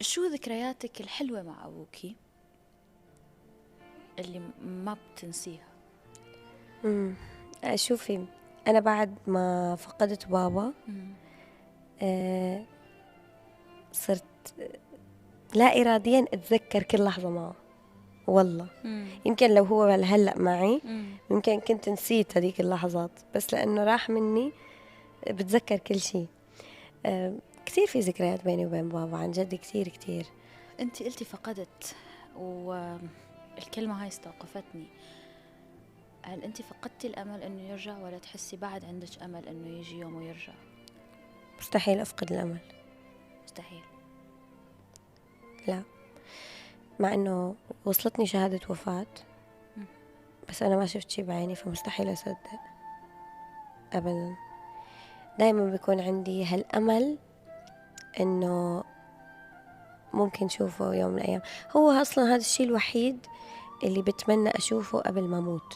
شو ذكرياتك الحلوة مع أبوكي اللي ما بتنسيها؟ شوفي، أنا بعد ما فقدت بابا آه صرت لا إراديا أتذكر كل لحظة معه. والله يمكن لو هو هلأ معي يمكن كنت نسيت هذيك اللحظات، بس لأنه راح مني بتذكر كل شيء. كثير في ذكريات بيني وبين بابا، عن جد كثير كثير. أنت قلتي فقدت، والكلمة هاي استوقفتني. هل أنت فقدتي الأمل أنه يرجع، ولا تحسي بعد عندك أمل أنه يجي يوم ويرجع؟ مستحيل أفقد الأمل. مستحيل. لا، مع أنه وصلتني شهادة وفاة بس أنا ما شفت شي بعيني، فمستحيل أصدق أبدا. دايما بيكون عندي هالأمل أنه ممكن أشوفه يوم من الأيام. هو أصلا هذا الشيء الوحيد اللي بتمنى أشوفه قبل ما أموت.